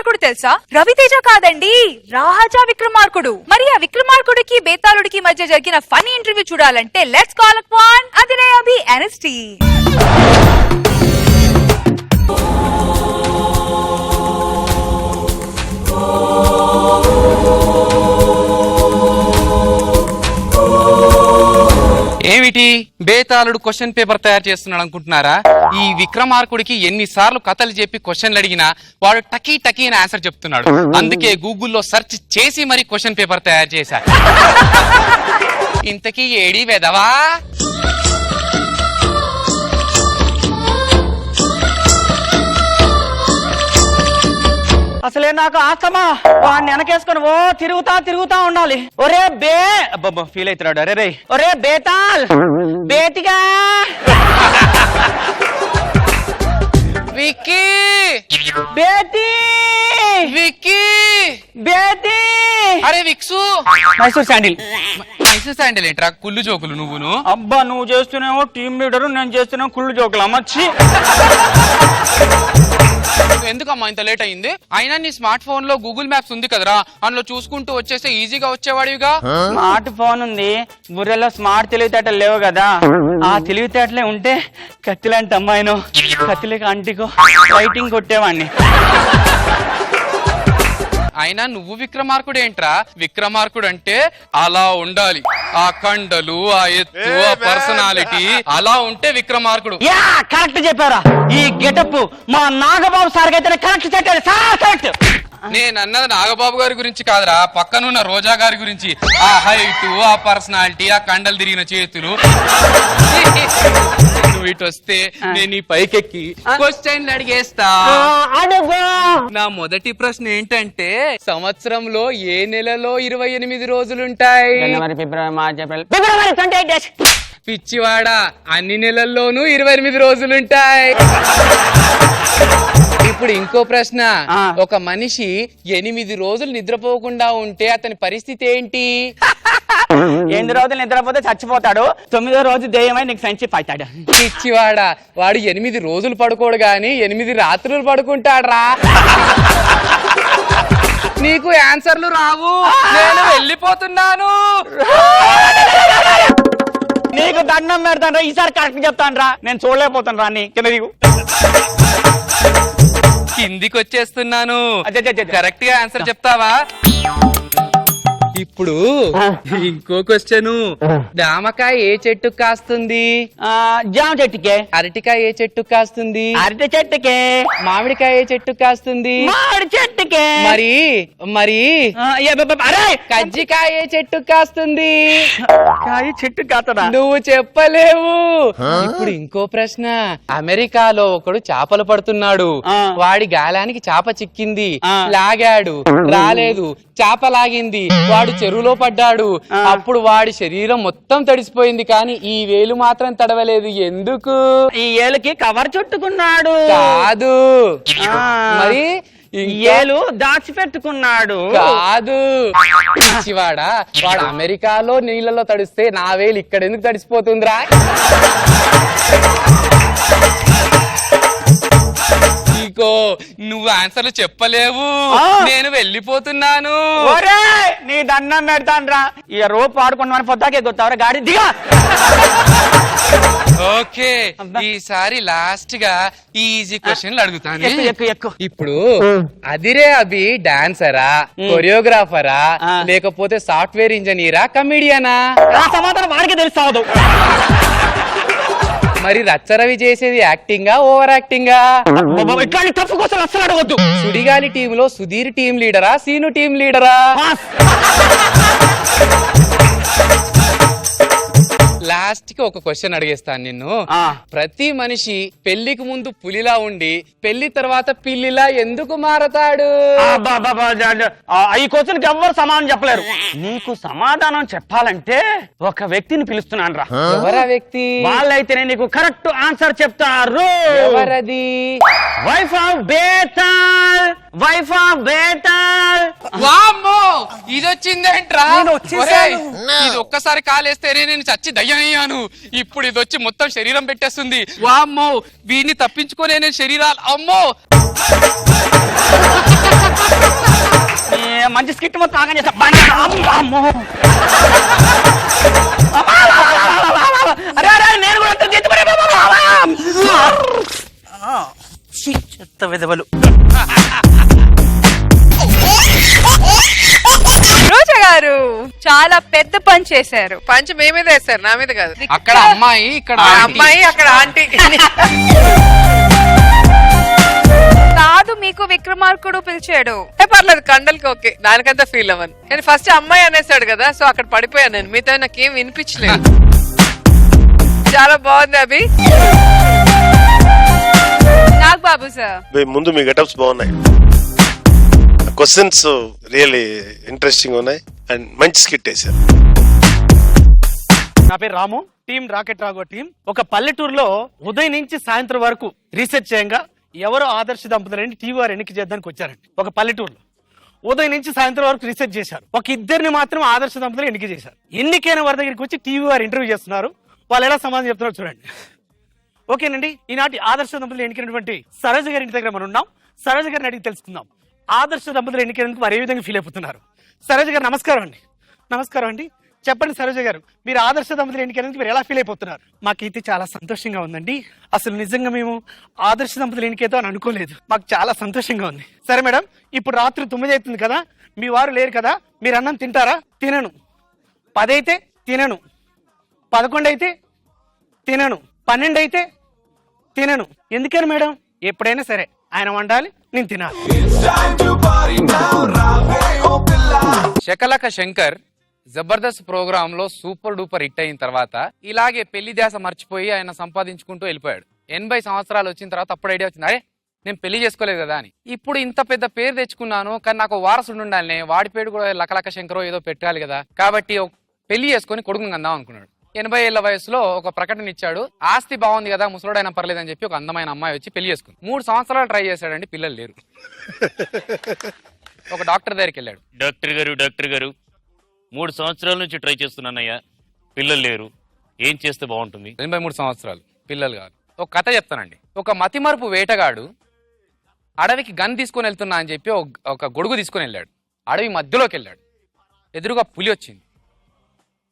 విక్రమార్కుడు తెలుసా? రవితేజ కాదండి, రాజా విక్రమార్కుడు. మరి ఆ విక్రమార్కుడికి బేతాళుడికి మధ్య జరిగిన ఫనీ ఇంటర్వ్యూ చూడాలంటే let's call upon Adhire Abhi NST. ఏమిటి బేతాళుడు క్వశ్చన్ పేపర్ తయారు చేస్తున్నాడు అనుకుంటున్నారా? ఈ విక్రమార్కుడికి ఎన్నిసార్లు కథలు చెప్పి క్వశ్చన్లు అడిగినా వాడు టకీ టకీ అని ఆన్సర్ చెప్తున్నాడు. అందుకే గూగుల్లో సెర్చ్ చేసి మరి క్వశ్చన్ పేపర్ తయారు చేశారు. ఇంతకీ ఏడి వెదవా? అసలే నాకు ఆస్తమా, వాడిని వెనకేసుకొని ఓ తిరుగుతా ఉండాలి. ఒరే ఫీల్ అవుతున్నాడు. అరే రే, ఒరే బేతాల్, బేటిగా విక్కీ, బేటీ, విక్కీ, బేటీ. అరే విక్సు, మైసూర్ శాండిల్. మైసూర్ శాండిల్ ఏంట్రా? కుళ్ళు జోకులు నువ్వును. అబ్బా, నువ్వు చేస్తూనేమో టీమ్ లీడరు, నేను చేస్తూనేమో కుళ్ళు జోకులు. అమ్మచ్చి, ఎందుకమ్మా ఇంత లేట్ అయింది? అయినా నీ స్మార్ట్ ఫోన్ లో గూగుల్ మ్యాప్స్ ఉంది కదరా, అందులో చూసుకుంటూ వచ్చేస్తే ఈజీగా వచ్చేవాడివిగా. స్మార్ట్ ఫోన్ ఉంది, బుర్రలో స్మార్ట్ తెలివితేటలు లేవు కదా. ఆ తెలివితేటలే ఉంటే కత్తిలాంటి అమ్మాయినో కత్తిలేక అంటికో లైటింగ్ కొట్టేవాడిని. అయినా నువ్వు విక్రమార్కుడు ఏంట్రా? విక్రమార్కుడు అంటే అలా ఉండాలి, ఆ కండలు, ఆ ఎత్తు, ఆ పర్సనాలిటీ అలా ఉంటే విక్రమార్కుడు. యా, కరెక్ట్ చెప్పారా? ఈ గెటప్ మా నాగబాబు సార్ అయితే కరెక్ట్ చెప్పారు సార్, కరెక్ట్. నేను అన్నది నాగబాబు గారి గురించి కాదురా, పక్కనున్న రోజా గారి గురించి. ఆ హైట్, ఆ పర్సనాలిటీ, ఆ కండలు తిరిగిన చేతులు. నువ్వు ఇటు వస్తే నేను ఈ పైకెక్కి క్వశ్చన్లు అడిగేస్తా. నా మొదటి ప్రశ్న ఏంటంటే, సంవత్సరంలో ఏ నెలలో 28 రోజులుంటాయి? జనవరి, ఫిబ్రవరి, మార్చి, ఏప్రిల్, ఫిబ్రవరి 28 days. పిచ్చివాడా, అన్ని నెలల్లోనూ 28 రోజులుంటాయి. ఇప్పుడు ఇంకో ప్రశ్న, ఒక మనిషి 8 రోజులు నిద్రపోకుండా ఉంటే అతని పరిస్థితి ఏంటి? 8 రోజులు నిద్రపోతే చచ్చిపోతాడు, 9వ రోజు దెయ్యమై నీకు సంచి పడతాడు. పిచ్చివాడా, వాడు 8 రోజులు పడుకోడు గాని 8 రాత్రులు పడుకుంటాడ్రా. నీకు ఆన్సర్లు రావు, నేను వెళ్ళిపోతున్నాను. నీకు దండం పెడతాను రా, ఈసారి కరెక్ట్ చెప్తాను రా. నేను చూడలేకపోతాను రా, నీ కింద దిగు. కిందికి వచ్చేస్తున్నాను. కరెక్ట్ గా ఆన్సర్ చెప్తావా? ఇప్పుడు ఇంకో క్వశ్చన్, జామకాయ ఏ చెట్టు కాస్తుంది? జామ చెట్టుకే. అరటికాయ ఏ చెట్టు కాస్తుంది? అరటి చెట్టుకే. మామిడికాయ ఏ చెట్టు కాస్తుంది? మామిడి చెట్టుకే. మరి మరి అరే, కజ్జికాయ ఏ చెట్టు కాస్తుంది? కాయ చెట్టు కాతదా? నువ్వు చెప్పలేవు. ఇప్పుడు ఇంకో ప్రశ్న, అమెరికాలో ఒకడు చేపలు పడుతున్నాడు, వాడి గాలానికి చేప చిక్కింది, లాగాడు, రాలేదు, చేప లాగింది, వాడు చెరువులో పడ్డాడు. అప్పుడు వాడి శరీరం మొత్తం తడిసిపోయింది, కానీ ఈ వేలు మాత్రం తడవలేదు. ఎందుకు? ఈ ఏలుకి కవర్ చుట్టుకున్నాడు. కాదు. మరి ఏలు దాచిపెట్టుకున్నాడు. కాదు. పిచ్చివాడా, వాడు అమెరికాలో నీళ్ళలో తడిస్తే నా వేలు ఇక్కడ ఎందుకు తడిసిపోతుందిరా? నువ్వు ఆన్సర్లు చెప్పలేవు, నేను వెళ్ళిపోతున్నాను. నీ దండం పెడతాను రా. ఈ రోప్ ఆడుకున్నామని పొద్దాకే గుర్తావరా, గాడి దిగా. ఓకే, ఈసారి లాస్ట్ గా ఈజీ క్వశ్చన్లు అడుగుతాను. ఇప్పుడు అదిరే అభి డాన్సరా, కొరియోగ్రాఫరా, లేకపోతే సాఫ్ట్వేర్ ఇంజనీరా, కమిడియనా? సమాధానం వాడికి తెలుస్తావు. మరి రచ్చరవి చేసేది యాక్టింగా, ఓవర్ యాక్టింగా? ఇట్లాంటి తప్పు కోసం అసలు అడగొద్దు. సుడిగాలి టీంలో సుధీర్ టీం లీడరా, సీను టీం లీడరా? లాస్ట్ కి ఒక క్వశ్చన్ అడిగేస్తాను నిన్ను. ప్రతి మనిషి పెళ్లికి ముందు పులిలా ఉండి పెళ్లి తర్వాత పిల్లిలా ఎందుకు మారతాడు? ఈ క్వశ్చన్ కి ఎవ్వరు సమాధానం చెప్పలేరు. నీకు సమాధానం చెప్పాలంటే ఒక వ్యక్తిని పిలుస్తున్నాను రా. ఎవరా వ్యక్తి? వాళ్ళైతేనే నీకు కరెక్ట్ ఆన్సర్ చెప్తారు. ఎవరది? Wife of Betal, wife of Betal. వామ్మో ఇది వచ్చిందేంట్రా? నేను వచ్చేసాను. ఒరేయ్, ఇది ఒక్కసారి కాలేస్తేనే నేను చచ్చి దయ్యమయ్యాను. ఇప్పుడు ఇది వచ్చి మొత్తం శరీరం పెట్టేస్తుంది. వామ్మో వీడిని తప్పించుకోలే నేను శరీరాలు. అమ్మో మంచి స్కిట్ మొత్తం ఆగం చేస్తా. అమ్మో. అరే అరే నేను కూడా చెత్త విధవలు. రోజా గారు చాలా పెద్ద పని చేశారు. పంచ్ మీ మీద వేస్తారు, నా మీద కాదు. అక్కడ అమ్మాయి ఇక్కడ ఆ ఆంటీ. అమ్మాయి అక్కడ ఆంటీ. కాదు, మీకు విక్రమార్కుడు పిలిచాడు. పర్లేదు, కండలకి ఓకే, దానికంతా ఫీల్ అవ్వను. కానీ ఫస్ట్ అమ్మాయి అనేసాడు కదా, సో అక్కడ పడిపోయాను నేను. మీతో నాకేం వినిపించలేదు. చాలా బాగుంది అభి. నాగ్ బాబు సార్, ముందు మీ గెటప్స్ బాగున్నాయి, క్వశ్చన్స్ రియల్లీ ఇంట్రెస్టింగ్ ఉన్నాయి అండ్ మంచి స్కిట్ వేశారు. నా పేరు రాము, టీం రాకెట్ రాఘవ టీం. ఒక పల్లెటూరులో ఉదయం నుంచి సాయంత్రం వరకు రీసెర్చ్ చేయంగా ఎవరో ఆదర్శ దంపతులని టీవీ వారు ఎన్నిక చేద్దానికి వచ్చారండి. ఒక పల్లెటూరులో ఉదయం నుంచి సాయంత్రం వరకు రీసెర్చ్ చేశారు. ఒక ఇద్దరిని మాత్రం ఆదర్శ దంపతులు ఎన్నిక చేశారు. ఎన్నికైన వారి దగ్గరికి వచ్చి టీవీ వారు ఇంటర్వ్యూ చేస్తున్నారు. వాళ్ళు ఎలా సమాధానం చెప్తున్నారో చూడండి. ఓకేనండి, ఈనాటి ఆదర్శ దంపతులు ఎన్నికైనటువంటి సరోజ గారి ఇంటి దగ్గర మనం ఉన్నాం. సరోజ గారిని అడిగి తెలుసుకుందాం, ఆదర్శ దంపతులు ఎన్నికైనందుకు వారు ఏ విధంగా ఫీల్ అయిపోతున్నారు. సరోజ గారు నమస్కారం అండి. నమస్కారం అండి, చెప్పండి సరోజ గారు, మీరు ఆదర్శ దంపతులు ఎన్నికైనందుకు మీరు ఎలా ఫీల్ అయిపోతున్నారు? మాకైతే చాలా సంతోషంగా ఉందండి. అసలు నిజంగా మేము ఆదర్శ దంపతులు ఎన్నికైతే అని అనుకోలేదు. మాకు చాలా సంతోషంగా ఉంది. సరే మేడం, ఇప్పుడు రాత్రి 9 అవుతుంది కదా, మీ వారు లేరు కదా, మీరు అన్నం తింటారా? తినను. 10 అయితే తినను, 11 అయితే తినను, 12 అయితే తినను. ఎందుకని మేడం? ఎప్పుడైనా సరే ఆయన వండాలి, నేను తినాలి. శకలక శంకర్ జబర్దస్త్ ప్రోగ్రామ్ లో సూపర్ డూపర్ హిట్ అయిన తర్వాత ఇలాగే పెళ్లి ధ్యాస మర్చిపోయి ఆయన సంపాదించుకుంటూ వెళ్ళిపోయాడు. 80 సంవత్సరాలు వచ్చిన తర్వాత అప్పుడు ఐడియా వచ్చింది, అరే నేను పెళ్లి చేసుకోలేదు కదా అని. ఇప్పుడు ఇంత పెద్ద పేరు తెచ్చుకున్నాను, కానీ నాకు వారసుడు ఉండాలి, వాడి పేరు కూడా లకలక శంకరో ఏదో పెట్టాలి కదా, కాబట్టి పెళ్లి చేసుకుని కొడుకుని అందాం అనుకున్నాడు. 80 ఏళ్ల వయసులో ఒక ప్రకటన ఇచ్చాడు, ఆస్తి బాగుంది కదా ముసలోడైనా పర్లేదని చెప్పి ఒక అందమైన అమ్మాయి వచ్చి పెళ్లి చేసుకుంది. 3 సంవత్సరాలు ట్రై చేశాడండి, పిల్లలు లేరు. ఒక డాక్టర్ దగ్గరికి వెళ్ళాడు. డాక్టర్ గారు 3 సంవత్సరాల నుంచి ట్రై చేస్తున్నానయ్యా, పిల్లలు లేరు, ఏం చేస్తే బాగుంటుంది? 83 సంవత్సరాలు, పిల్లలు కాదు. ఒక కథ చెప్తానండి. ఒక మతిమరుపు వేటగాడు అడవికి గన్ తీసుకొని వెళ్తున్నా అని చెప్పి ఒక గొడుగు తీసుకొని వెళ్ళాడు. అడవి మధ్యలోకి వెళ్ళాడు, ఎదురుగా పులి వచ్చింది.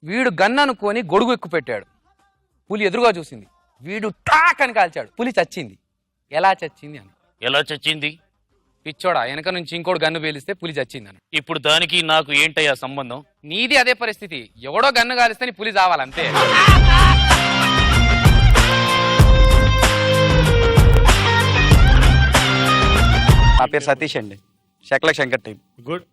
వీడు గన్ అనుకొని గొడుగు ఎక్కువ పెట్టాడు. పులి ఎదురుగా చూసింది, వీడు టాక్ అని కాల్చాడు. పులి చచ్చింది. ఎలా చచ్చింది అని. ఎలా చచ్చింది? పిచ్చోడా, వెనక నుంచి ఇంకోటి గన్ను పేలిస్తే పులి చచ్చింది అని. ఇప్పుడు దానికి నాకు ఏంటయ్యా సంబంధం? నీది అదే పరిస్థితి, ఎవడో గన్ను కాలిస్తే నీ పులి చావాలంతే. నా పేరు సతీష్ అండి, Shakalaka Shankar team. Good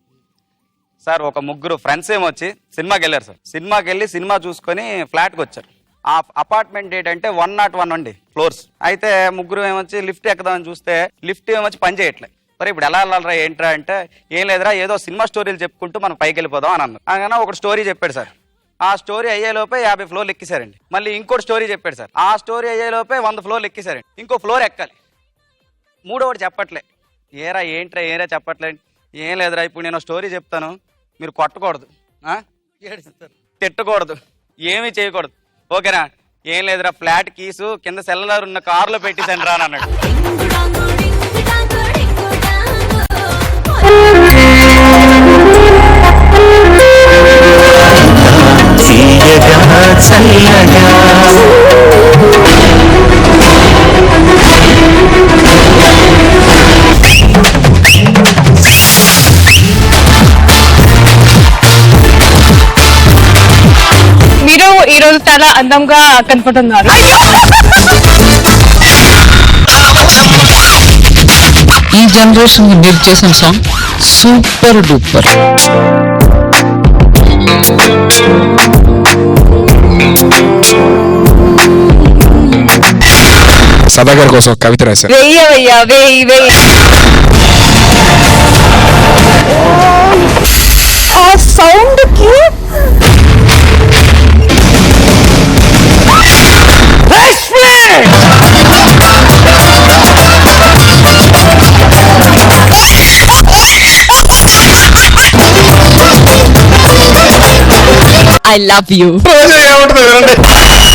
sir, ఒక ముగ్గురు ఫ్రెండ్స్ ఏమొచ్చి సినిమాకి వెళ్ళారు సార్. సినిమాకి వెళ్ళి సినిమా చూసుకొని ఫ్లాట్కి వచ్చారు. ఆ అపార్ట్మెంట్ ఏంటంటే 101 అండి ఫ్లోర్స్. అయితే ముగ్గురు ఏమొచ్చి లిఫ్ట్ ఎక్కుదామని చూస్తే లిఫ్ట్ ఏమొచ్చి పని చేయట్లేదు. మరి ఇప్పుడు ఎలా వెళ్ళాలరా ఏంట్రా అంటే, ఏం లేదురా ఏదో సినిమా స్టోరీలు చెప్పుకుంటూ మనం పైకి వెళ్ళిపోదాం అని అన్నారు. అనగానే ఒక స్టోరీ చెప్పాడు సార్. ఆ స్టోరీ అయ్యేలోపే 50 ఫ్లోర్లు ఎక్కిసారండి. మళ్ళీ ఇంకోటి స్టోరీ చెప్పాడు సార్. ఆ స్టోరీ అయ్యేలోపే 100 ఫ్లోర్లు ఎక్కిసారండి. ఇంకో ఫ్లోర్ ఎక్కాలి. మూడోవాడు చెప్పట్లే, ఏరా ఏంట్రా ఏరా చెప్పట్లే. ఏం లేదురా ఇప్పుడు నేను స్టోరీ చెప్తాను, మీరు కొట్టకూడదు, తిట్టకూడదు, ఏమీ చేయకూడదు, ఓకేనా? ఏం లేదురా ఫ్లాట్ కీసు కింద సెల్లర్ ఉన్న కారులో పెట్టేసాను రా అన్నాడు. మీరు ఈ రోజు చాలా అందంగా కనపడుతున్నారు. ఈ జనరేషన్ మీరు చేసిన సాంగ్ సూపర్ డూపర్. సదాగర్ కోసం కవిత రాశారు. వెయ్యవయ్యా వెయ్యి వెయ్యి. ఆ సౌండ్ కి ఐ లవ్ యూ. రోజా ఏమంటుంది వినండి.